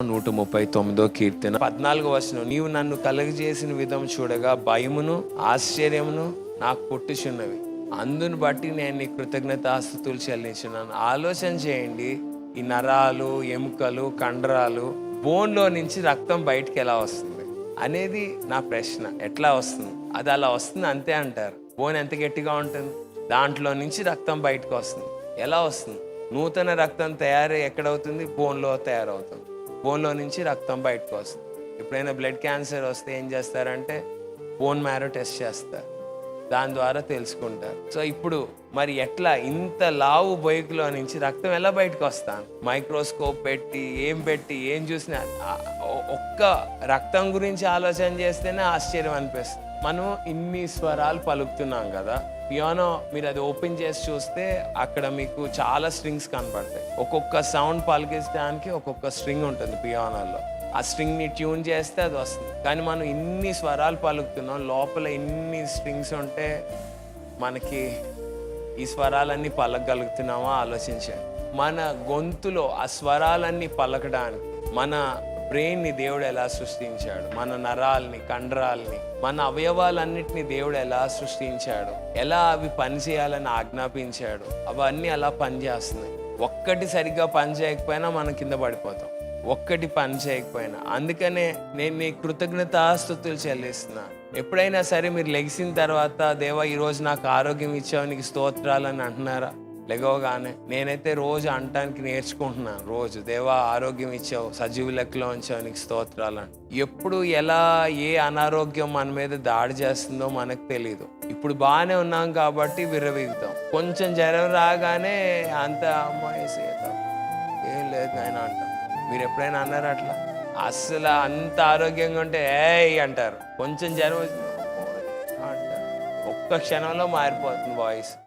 139 కీర్తన 14 వచనం, నీవు నన్ను కలుగజేసిన విధం చూడగా భయమును ఆశ్చర్యమును నాకు పుట్టుచున్నవి, అందును బట్టి నేను నీ కృతజ్ఞతాస్తుతులు చెల్లించున్నాను. ఆలోచన చేయండి, ఈ నరాలు, ఎముకలు, కండరాలు, బోన్లో నుంచి రక్తం బయటికి ఎలా వస్తుంది అనేది నా ప్రశ్న. ఎట్లా వస్తుంది? అది అలా వస్తుంది అంతే అంటారు. బోన్ ఎంత గట్టిగా ఉంటుంది, దాంట్లో నుంచి రక్తం బయటకు వస్తుంది. ఎలా వస్తుంది? నూతన రక్తం తయారై ఎక్కడవుతుంది? బోన్లో తయారవుతుంది. బోన్లో నుంచి రక్తం బయటకు వస్తుంది. ఎప్పుడైనా బ్లడ్ క్యాన్సర్ వస్తే ఏం చేస్తారంటే బోన్ మ్యారో టెస్ట్ చేస్తారు, దాని ద్వారా తెలుసుకుంటారు. సో ఇప్పుడు మరి ఎట్లా ఇంత లావు బొయ్యిలో నుంచి రక్తం ఎలా బయటకు వస్తాను? మైక్రోస్కోప్ పెట్టి ఏం చూసినా ఒక్క రక్తం గురించి ఆలోచన చేస్తేనే ఆశ్చర్యం అనిపిస్తుంది. మనం ఇన్ని స్వరాలు పలుకుతున్నాం కదా, పియానో మీరు అది ఓపెన్ చేసి చూస్తే అక్కడ మీకు చాలా స్ట్రింగ్స్ కనపడతాయి. ఒక్కొక్క సౌండ్ పలికించడానికి ఒక్కొక్క స్ట్రింగ్ ఉంటుంది పియానోలో. ఆ స్ట్రింగ్ని ట్యూన్ చేస్తే అది వస్తుంది. కానీ మనం ఇన్ని స్వరాలు పలుకుతున్నాం, లోపల ఇన్ని స్ట్రింగ్స్ ఉంటే మనకి ఈ స్వరాలన్నీ పలకగలుగుతున్నామా? ఆలోచించండి. మన గొంతులో ఆ స్వరాలన్నీ పలకడానికి మన బ్రెయిన్ని దేవుడు ఎలా సృష్టించాడు, మన నరాల్ని, కండరాల్ని, మన అవయవాలన్నిటిని దేవుడు ఎలా సృష్టించాడు, ఎలా అవి పనిచేయాలని ఆజ్ఞాపించాడు, అవన్నీ అలా పనిచేస్తున్నాయి. ఒక్కటి సరిగ్గా పని చేయకపోయినా మనం కింద పడిపోతాం, ఒక్కటి పని చేయకపోయినా. అందుకనే నేను నీ కృతజ్ఞతాస్తుతులు చెల్లిస్తున్నా. ఎప్పుడైనా సరే మీరు లెగిసిన తర్వాత, దేవా ఈరోజు నాకు ఆరోగ్యం ఇచ్చావు, నీకు స్తోత్రాలని అంటున్నారా? లెగవగానే నేనైతే రోజు అంటానికి నేర్చుకుంటున్నాను. రోజు దేవా ఆరోగ్యం ఇచ్చావు, సజీవ లెక్కలో ఉంచావు, నీకు స్తోత్రాలని. ఎప్పుడు ఎలా ఏ అనారోగ్యం మన మీద దాడి చేస్తుందో మనకు తెలియదు. ఇప్పుడు బాగానే ఉన్నాం కాబట్టి విర్రవీగుతాం. కొంచెం జ్వరం రాగానే అంత అమ్మాయి ఏం లేదు నాయన అంటాం. మీరు ఎప్పుడైనా అన్నారు అట్లా? అస్సలు అంత ఆరోగ్యంగా ఉంటే ఏయ్ అంటారు. కొంచెం జ్వరం వచ్చింది అంటారు. ఒక్క క్షణంలో మారిపోతుంది వాయిస్.